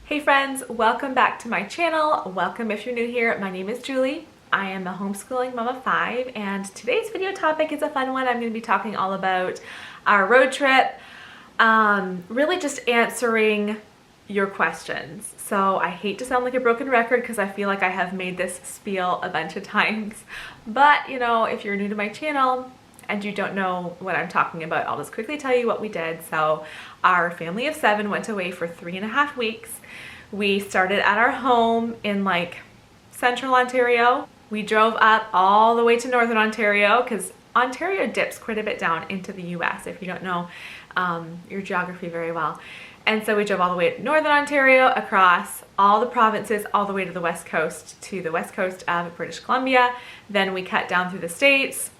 Hey friends, welcome back to my channel. Welcome if you're new here. My name is Julie. I am a homeschooling mom of 5 and today's video topic is a fun one. I'm going to be talking all about our road trip, really just answering your questions. So I hate to sound like a broken record because I feel like I have made this spiel a bunch of times, but you know, if you're new to my channel and you don't know what I'm talking about, I'll just quickly tell you what we did. So our family of 7 went away for 3.5 weeks. We started at our home in like central Ontario. We drove up all the way to northern Ontario because Ontario dips quite a bit down into the US if you don't know your geography very well. And so we drove all the way to northern Ontario, across all the provinces, all the way to the west coast of British Columbia. Then we cut down through the states.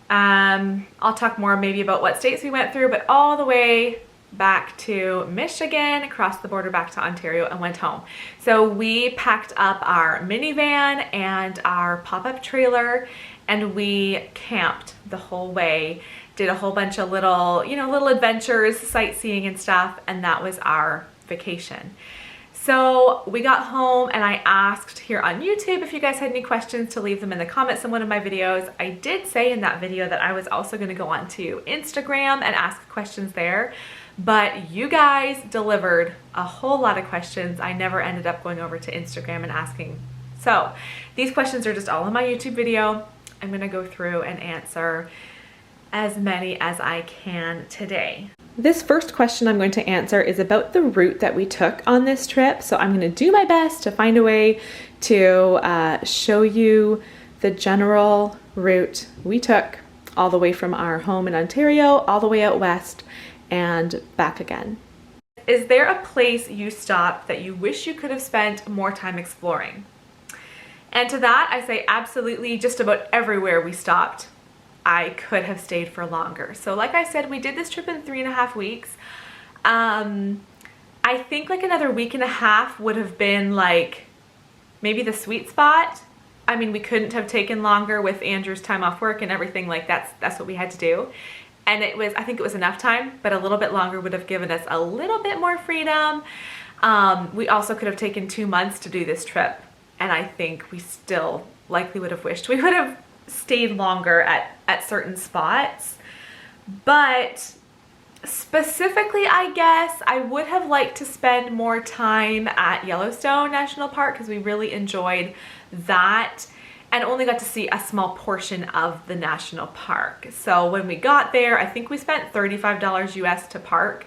I'll talk more maybe about what states we went through, but all the way back to Michigan, across the border back to Ontario, and went home. So we packed up our minivan and our pop-up trailer and we camped the whole way, did a whole bunch of little adventures, sightseeing and stuff, and that was our vacation. So we got home and I asked here on YouTube if you guys had any questions to leave them in the comments in one of my videos. I did say in that video that I was also going to go on to Instagram and ask questions there, but you guys delivered a whole lot of questions. I never ended up going over to Instagram and asking. So these questions are just all in my YouTube video. I'm going to go through and answer as many as I can today. This first question I'm going to answer is about the route that we took on this trip. So I'm going to do my best to find a way to show you the general route we took all the way from our home in Ontario, all the way out west and back again. Is there a place you stopped that you wish you could have spent more time exploring? And to that I say absolutely. Just about everywhere we stopped I could have stayed for longer. So like I said, we did this trip in 3.5 weeks. I think like another week and a half would have been like maybe the sweet spot. I mean, we couldn't have taken longer with Andrew's time off work and everything. Like that's what we had to do. And I think it was enough time, but a little bit longer would have given us a little bit more freedom. We also could have taken 2 months to do this trip. And I think we still likely would have wished we would have stayed longer at certain spots. But specifically, I guess I would have liked to spend more time at Yellowstone National Park because we really enjoyed that and only got to see a small portion of the national park. So when we got there, I think we spent $35 US to park,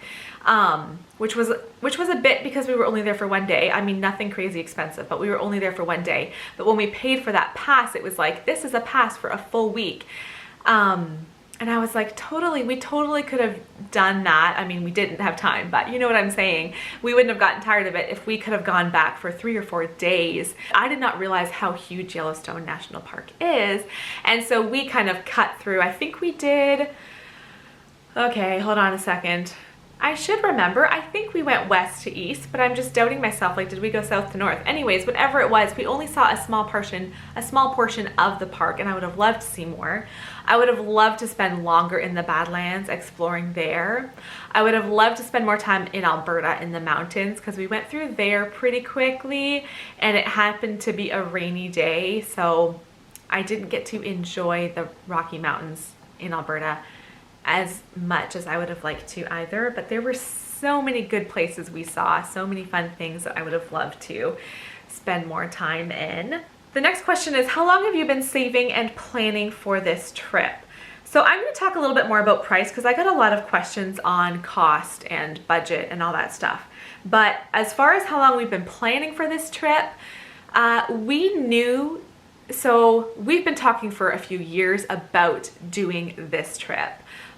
which was a bit because we were only there for 1 day. I mean, nothing crazy expensive, but we were only there for 1 day. But when we paid for that pass, it was like, this is a pass for a full week. And I was like, we totally could have done that. I mean, we didn't have time, but you know what I'm saying. We wouldn't have gotten tired of it if we could have gone back for 3 or 4 days. I did not realize how huge Yellowstone National Park is. And so we kind of cut through. I think we did, okay, hold on a second. I should remember. I think we went west to east, but I'm just doubting myself. Like, did we go south to north? Anyways, whatever it was, we only saw a small portion of the park, and I would have loved to see more. I would have loved to spend longer in the Badlands exploring there. I would have loved to spend more time in Alberta in the mountains because we went through there pretty quickly and it happened to be a rainy day, so I didn't get to enjoy the Rocky Mountains in Alberta as much as I would have liked to either, but there were so many good places we saw, so many fun things that I would have loved to spend more time in. The next question is, how long have you been saving and planning for this trip? So I'm going to talk a little bit more about price because I got a lot of questions on cost and budget and all that stuff. But as far as how long we've been planning for this trip, so we've been talking for a few years about doing this trip,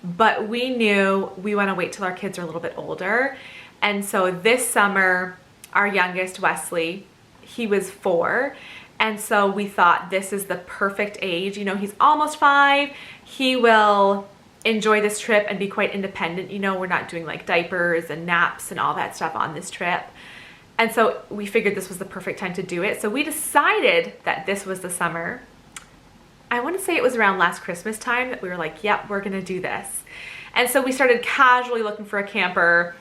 but we knew we want to wait till our kids are a little bit older. And so this summer, our youngest, Wesley, he was 4. And so we thought this is the perfect age. You know, he's almost 5. He will enjoy this trip and be quite independent. You know, we're not doing like diapers and naps and all that stuff on this trip. And so we figured this was the perfect time to do it. So we decided that this was the summer. I want to say it was around last Christmas time that we were like, yep, we're going to do this. And so we started casually looking for a camper.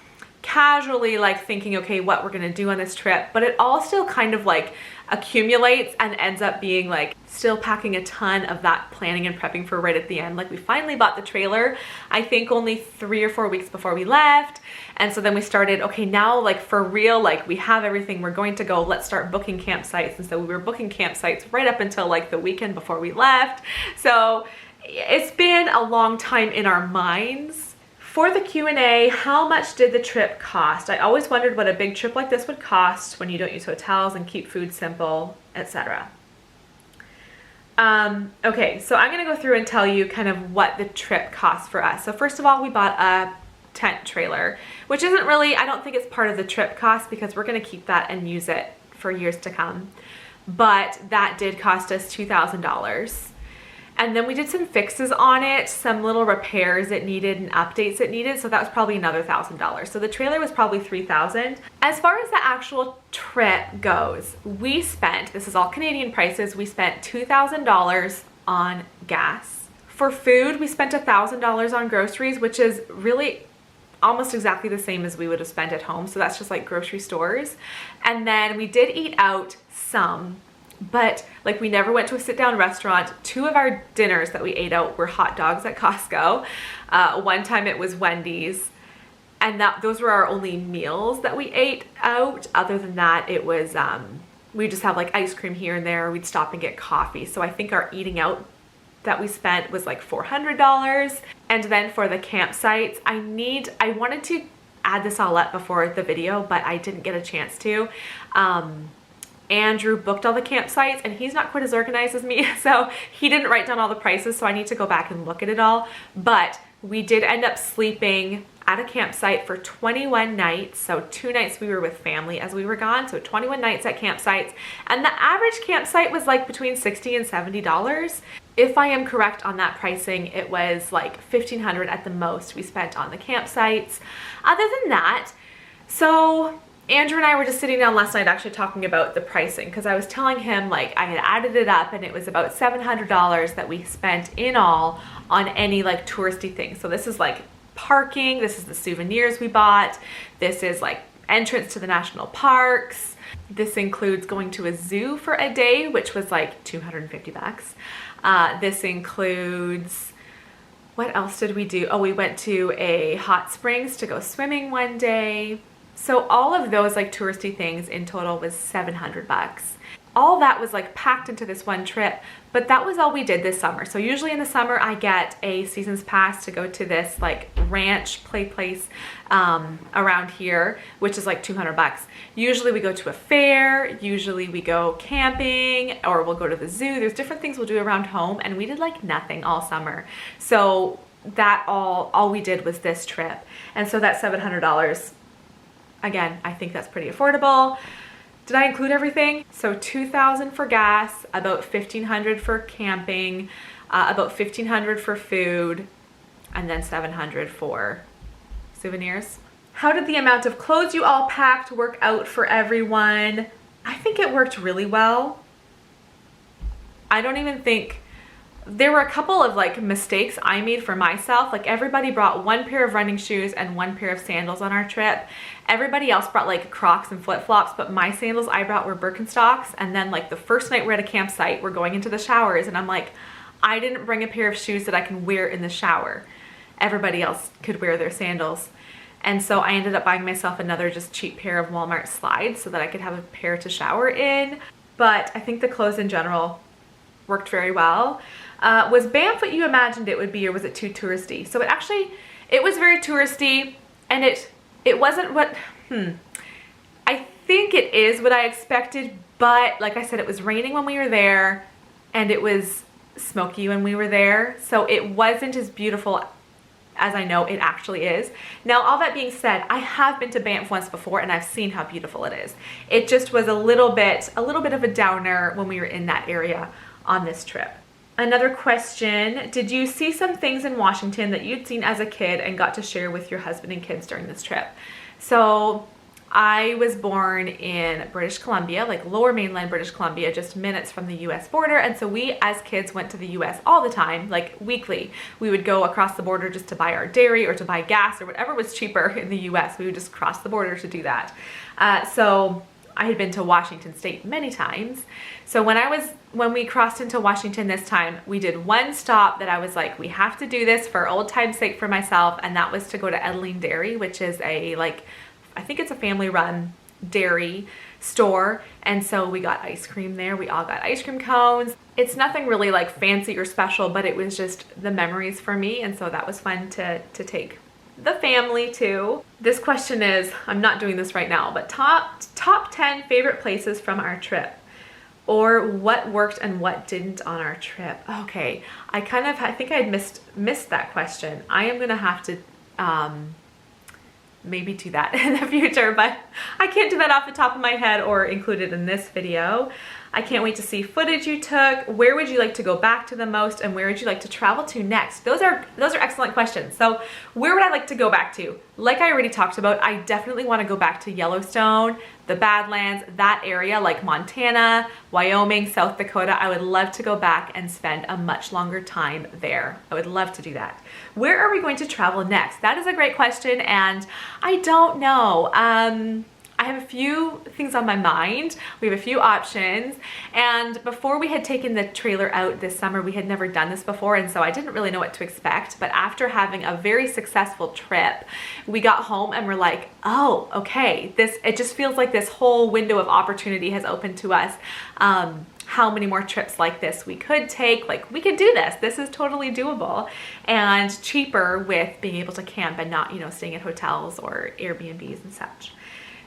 casually like thinking, okay, what we're gonna do on this trip, but it all still kind of like accumulates and ends up being like still packing a ton of that planning and prepping for right at the end. Like we finally bought the trailer, I think only 3 or 4 weeks before we left. And so then we started, okay, now like for real, like we have everything, we're going to go, let's start booking campsites. And so we were booking campsites right up until like the weekend before we left. So it's been a long time in our minds. For the Q&A, how much did the trip cost? I always wondered what a big trip like this would cost when you don't use hotels and keep food simple, etc. Okay, so I'm gonna go through and tell you kind of what the trip cost for us. So first of all, we bought a tent trailer, which isn't really, I don't think it's part of the trip cost because we're gonna keep that and use it for years to come. But that did cost us $2,000. And then we did some fixes on it, some little repairs it needed and updates it needed. So that was probably another $1,000. So the trailer was probably $3,000. As far as the actual trip goes, we spent, this is all Canadian prices, we spent $2,000 on gas. For food, we spent $1,000 on groceries, which is really almost exactly the same as we would have spent at home. So that's just like grocery stores. And then we did eat out some, but like we never went to a sit-down restaurant. 2 of our dinners that we ate out were hot dogs at Costco. One time it was Wendy's, and those were our only meals that we ate out. Other than that, it was we just have like ice cream here and there. We'd stop and get coffee. So I think our eating out that we spent was like $400. And then for the campsites, I wanted to add this all up before the video, but I didn't get a chance to. Andrew booked all the campsites and he's not quite as organized as me, so he didn't write down all the prices, so I need to go back and look at it all. But we did end up sleeping at a campsite for 21 nights. So 2 nights we were with family as we were gone, so 21 nights at campsites. And the average campsite was like between $60 and $70. If I am correct on that pricing, it was like $1,500 at the most we spent on the campsites. Other than that, so Andrew and I were just sitting down last night actually talking about the pricing, because I was telling him like I had added it up and it was about $700 that we spent in all on any like touristy thing. So this is like parking, this is the souvenirs we bought, this is like entrance to the national parks, this includes going to a zoo for a day, which was like $250. This includes, what else did we do? Oh, we went to a hot springs to go swimming one day. So all of those like touristy things in total was $700. All that was like packed into this one trip, but that was all we did this summer. So usually in the summer I get a season's pass to go to this like ranch play place around here, which is like $200. Usually we go to a fair, usually we go camping, or we'll go to the zoo. There's different things we'll do around home, and we did like nothing all summer. So that all we did was this trip. And so that $700, again, I think that's pretty affordable. Did I include everything? So $2,000 for gas, about $1,500 for camping, about $1,500 for food, and then $700 for souvenirs. How did the amount of clothes you all packed work out for everyone? I think it worked really well. I don't even think, there were a couple of like mistakes I made for myself. Like everybody brought 1 pair of running shoes and 1 pair of sandals on our trip. Everybody else brought like Crocs and flip-flops, but my sandals I brought were Birkenstocks. And then like the first night we're at a campsite, we're going into the showers and I'm like, I didn't bring a pair of shoes that I can wear in the shower. Everybody else could wear their sandals. And so I ended up buying myself another just cheap pair of Walmart slides so that I could have a pair to shower in. But I think the clothes in general worked very well. Was Banff what you imagined it would be, or was it too touristy? So it was very touristy, and it wasn't what, I think it is what I expected, but like I said, it was raining when we were there, and it was smoky when we were there, so it wasn't as beautiful as I know it actually is. Now, all that being said, I have been to Banff once before, and I've seen how beautiful it is. It just was a little bit of a downer when we were in that area on this trip. Another question, did you see some things in Washington that you'd seen as a kid and got to share with your husband and kids during this trip? So I was born in British Columbia, like lower mainland British Columbia, just minutes from the US border. And so we as kids went to the US all the time, like weekly. We would go across the border just to buy our dairy or to buy gas or whatever was cheaper in the US. We would just cross the border to do that. So I had been to Washington State many times. So when we crossed into Washington this time, we did one stop that I was like, we have to do this for old time's sake for myself. And that was to go to Edeling Dairy, which is I think it's a family-run dairy store. And so we got ice cream there. We all got ice cream cones. It's nothing really like fancy or special, but it was just the memories for me. And so that was fun to take the family to. This question is, I'm not doing this right now, but top 10 favorite places from our trip, or what worked and what didn't on our trip. Okay, I think I'd missed that question. I am gonna have to maybe do that in the future, but I can't do that off the top of my head or include it in this video. I can't wait to see footage you took. Where would you like to go back to the most, and where would you like to travel to next? Those are excellent questions. So where would I like to go back to? Like I already talked about, I definitely want to go back to Yellowstone, the Badlands, that area, like Montana, Wyoming, South Dakota. I would love to go back and spend a much longer time there. I would love to do that. Where are we going to travel next? That is a great question, and I don't know. I have a few things on my mind. We have a few options. And before we had taken the trailer out this summer, we had never done this before. And so I didn't really know what to expect. But after having a very successful trip, we got home and we're like, oh, okay, it just feels like this whole window of opportunity has opened to us. How many more trips like this we could take. Like, we could do this. This is totally doable and cheaper with being able to camp and not, staying at hotels or Airbnbs and such.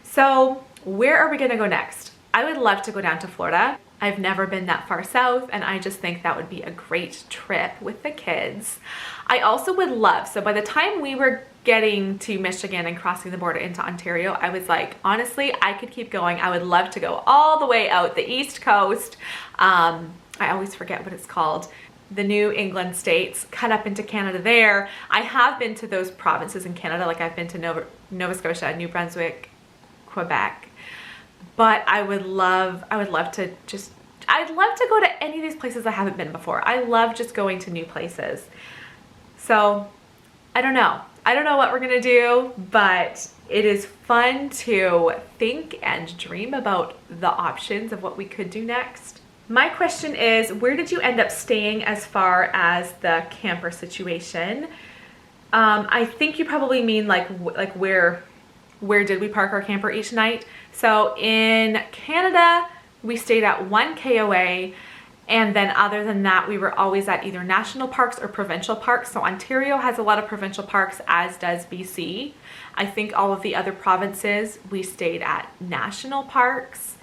So where are we gonna go next? I would love to go down to Florida. I've never been that far south, and I just think that would be a great trip with the kids. I also would love, so by the time we were getting to Michigan and crossing the border into Ontario, I was like, honestly, I could keep going. I would love to go all the way out the East Coast. I always forget what it's called. The New England states, cut up into Canada there. I have been to those provinces in Canada, like I've been to Nova Scotia, New Brunswick, Quebec, but I'd love to go to any of these places I haven't been before. I love just going to new places. So I don't know what we're gonna do, but it is fun to think and dream about the options of what we could do next. My question is, where did you end up staying as far as the camper situation? I think you probably mean like where did we park our camper each night? So in Canada, we stayed at one KOA, and then other than that, we were always at either national parks or provincial parks. So Ontario has a lot of provincial parks, as does BC. I think all of the other provinces, we stayed at national parks.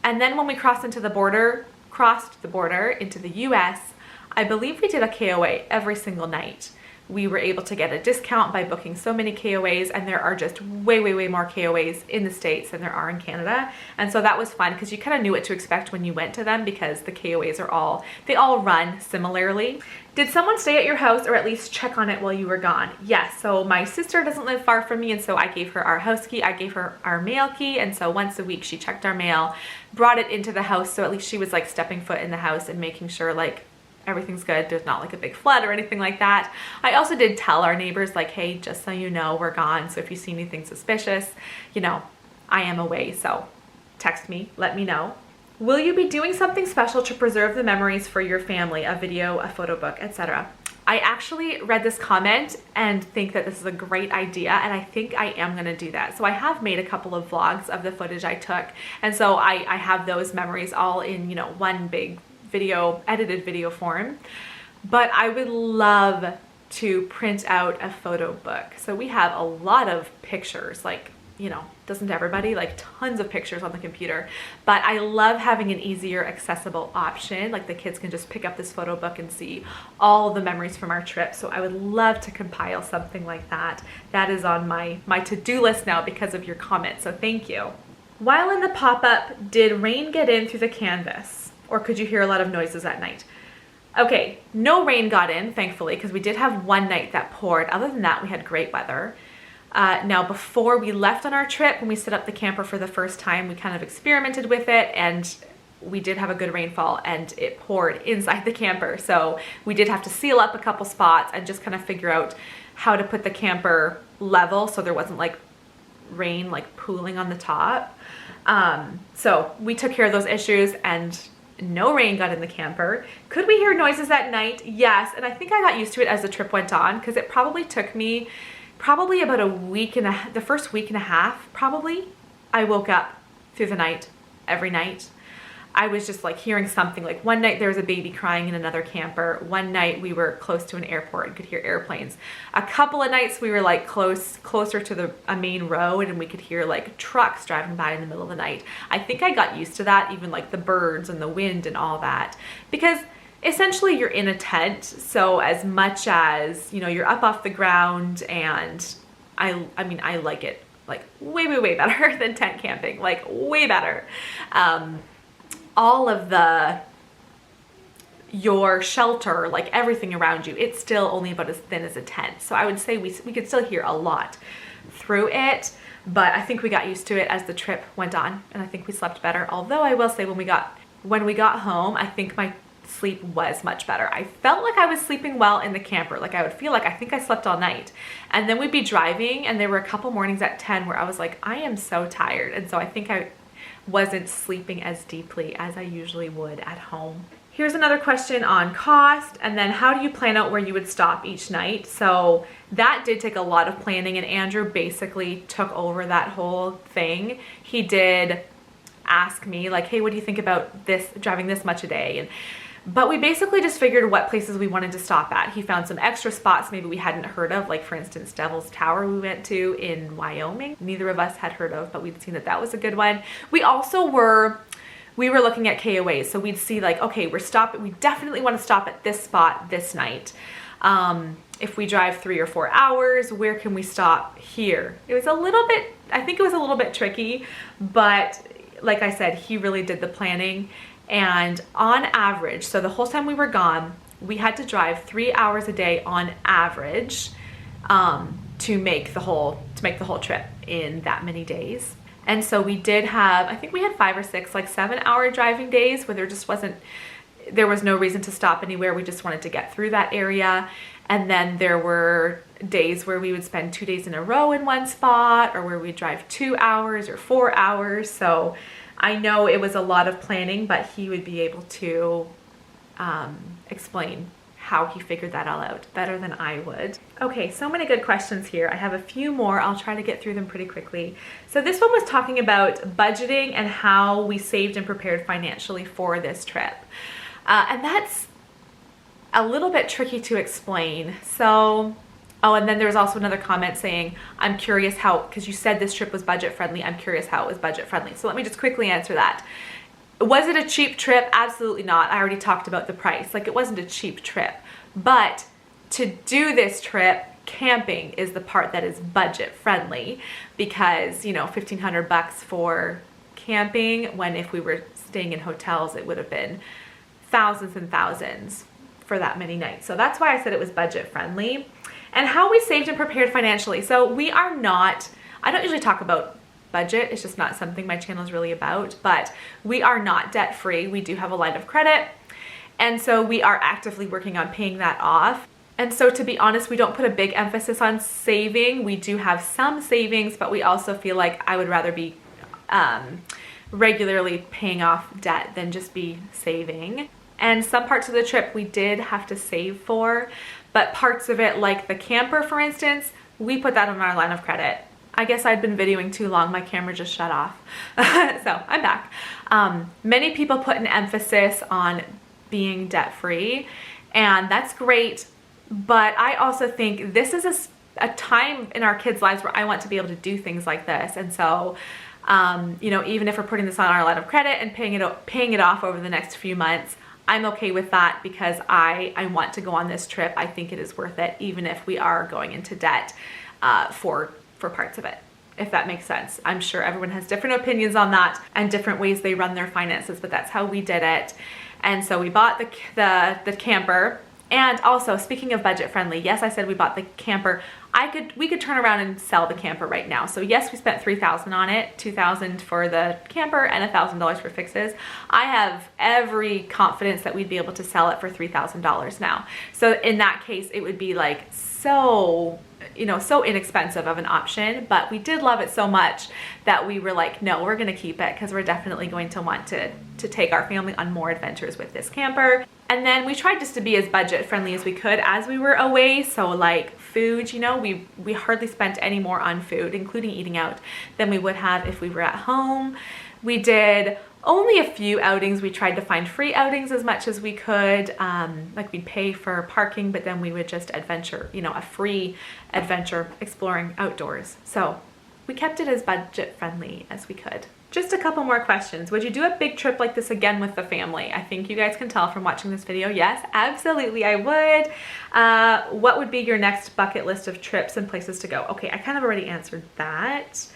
And then when we crossed the border into the US, I believe we did a KOA every single night. We were able to get a discount by booking so many KOAs, and there are just way more KOAs in the States than there are in Canada. And so that was fun because you kind of knew what to expect when you went to them, because the KOAs they all run similarly. Did someone stay at your house or at least check on it while you were gone? Yes, so my sister doesn't live far from me, and so I gave her our house key, I gave her our mail key, and so once a week she checked our mail, brought it into the house, so at least she was like stepping foot in the house and making sure like everything's good. There's not like a big flood or anything like that. I also did tell our neighbors like, hey, just so you know, we're gone. So if you see anything suspicious, I am away. So text me, let me know. Will you be doing something special to preserve the memories for your family? A video, a photo book, etc. I actually read this comment and think that this is a great idea, and I think I am gonna do that. So I have made a couple of vlogs of the footage I took, and so I have those memories all in, one big edited video form. But I would love to print out a photo book. So we have a lot of pictures, like, doesn't everybody, like tons of pictures on the computer, but I love having an easier accessible option. Like the kids can just pick up this photo book and see all the memories from our trip. So I would love to compile something like that. That is on my to-do list now because of your comment, so thank you. While in the pop-up, did rain get in through the canvas? Or could you hear a lot of noises at night? Okay, no rain got in, thankfully, because we did have one night that poured. Other than that, we had great weather. Now, before we left on our trip, when we set up the camper for the first time, we kind of experimented with it, and we did have a good rainfall and it poured inside the camper. So we did have to seal up a couple spots and just kind of figure out how to put the camper level so there wasn't like rain like pooling on the top. So we took care of those issues and no rain got in the camper. Could we hear noises at night? Yes. And I think I got used to it as the trip went on, because it probably took me about a week and the first week and a half, probably. I woke up through the night, every night. I was just like hearing something. Like one night there was a baby crying in another camper. One night we were close to an airport and could hear airplanes. A couple of nights we were like closer to a main road, and we could hear like trucks driving by in the middle of the night. I think I got used to that, even like the birds and the wind and all that, because essentially you're in a tent. So as much as, you know, you're up off the ground, and I mean, I like it like way better than tent camping, like way better. All of your shelter, like everything around you, it's still only about as thin as a tent. So I would say we could still hear a lot through it, but I think we got used to it as the trip went on, and I think we slept better. Although I will say when we got home, I think my sleep was much better. I felt like I was sleeping well in the camper. Like I would feel like I think I slept all night. And then we'd be driving, and there were a couple mornings at 10 where I was like, I am so tired. And so I think I wasn't sleeping as deeply as I usually would at home. Here's another question on cost, and then how do you plan out where you would stop each night? So that did take a lot of planning, and Andrew basically took over that whole thing. He did ask me like, hey, what do you think about this, driving this much a day? But we basically just figured what places we wanted to stop at. He found some extra spots maybe we hadn't heard of, like for instance, Devil's Tower we went to in Wyoming. Neither of us had heard of, but we'd seen that was a good one. We were looking at KOAs, so we'd see like, okay, we definitely want to stop at this spot this night. If we drive 3 or 4 hours, where can we stop here? I think it was a little bit tricky, but like I said, he really did the planning. And on average, so the whole time we were gone, we had to drive 3 hours a day on average to make the whole trip in that many days. And so we did have, I think we had 5 or 6 like 7-hour driving days where there was no reason to stop anywhere. We just wanted to get through that area. And then there were days where we would spend 2 days in a row in one spot, or where we'd drive 2 hours or 4 hours. So I know it was a lot of planning, but he would be able to explain how he figured that all out better than I would. Okay, so many good questions here. I have a few more. I'll try to get through them pretty quickly. So this one was talking about budgeting and how we saved and prepared financially for this trip. And that's a little bit tricky to explain. So, and then there was also another comment saying, I'm curious how, because you said this trip was budget friendly, I'm curious how it was budget friendly. So let me just quickly answer that. Was it a cheap trip? Absolutely not. I already talked about the price. Like, it wasn't a cheap trip. But to do this trip, camping is the part that is budget friendly, because, you know, $1,500 for camping, when if we were staying in hotels, it would have been thousands and thousands for that many nights. So that's why I said it was budget friendly. And how we saved and prepared financially. So I don't usually talk about budget. It's just not something my channel is really about, but we are not debt free. We do have a line of credit. And so we are actively working on paying that off. And so to be honest, we don't put a big emphasis on saving. We do have some savings, but we also feel like I would rather be regularly paying off debt than just be saving. And some parts of the trip we did have to save for, but parts of it, like the camper, for instance, we put that on our line of credit. I guess I'd been videoing too long. My camera just shut off. So I'm back. Many people put an emphasis on being debt-free, and that's great. But I also think this is a time in our kids' lives where I want to be able to do things like this. And so, you know, even if we're putting this on our line of credit and paying it off over the next few months, I'm okay with that, because I want to go on this trip. I think it is worth it, even if we are going into debt for parts of it, if that makes sense. I'm sure everyone has different opinions on that and different ways they run their finances, but that's how we did it. And so we bought the camper. And also, speaking of budget friendly, yes, I said we bought the camper. we could turn around and sell the camper right now. So yes, we spent $3,000 on it, $2,000 for the camper and $1,000 for fixes. I have every confidence that we'd be able to sell it for $3,000 now. So in that case, it would be like so, you know, so inexpensive of an option, but we did love it so much that we were like, no, we're gonna keep it because we're definitely going to want to take our family on more adventures with this camper. And then we tried just to be as budget friendly as we could as we were away. So like food, you know, we hardly spent any more on food, including eating out, than we would have if we were at home. We did only a few outings. We tried to find free outings as much as we could. Like we'd pay for parking, but then we would just adventure, you know, a free adventure exploring outdoors. So we kept it as budget friendly as we could. Just a couple more questions. Would you do a big trip like this again with the family? I think you guys can tell from watching this video. Yes, absolutely I would. What would be your next bucket list of trips and places to go? Okay, I kind of already answered that.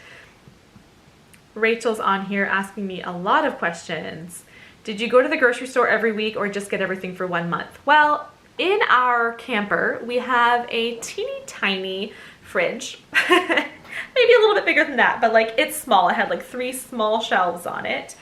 Rachel's on here asking me a lot of questions. Did you go to the grocery store every week or just get everything for 1 month? Well, in our camper, we have a teeny tiny fridge. Maybe a little bit bigger than that, but like it's small. It had like 3 small shelves on it.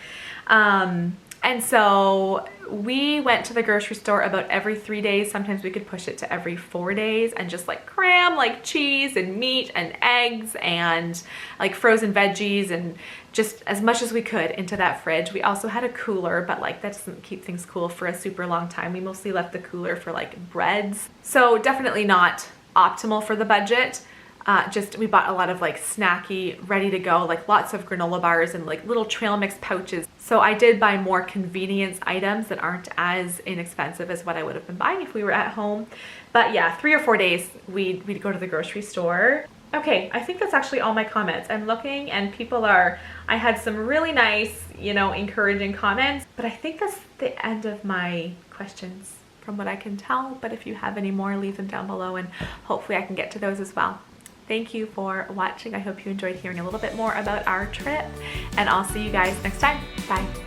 And so we went to the grocery store about every 3 days. Sometimes we could push it to every 4 days and just like cram like cheese and meat and eggs and like frozen veggies and just as much as we could into that fridge. We also had a cooler, but like that doesn't keep things cool for a super long time. We mostly left the cooler for like breads. So definitely not optimal for the budget. Just we bought a lot of like snacky, ready to go, like lots of granola bars and like little trail mix pouches. So I did buy more convenience items that aren't as inexpensive as what I would have been buying if we were at home. But yeah, 3 or 4 days we'd go to the grocery store. Okay, I think that's actually all my comments. I'm looking and I had some really nice, you know, encouraging comments, but I think that's the end of my questions from what I can tell. But if you have any more, leave them down below and hopefully I can get to those as well. Thank you for watching. I hope you enjoyed hearing a little bit more about our trip, and I'll see you guys next time. Bye.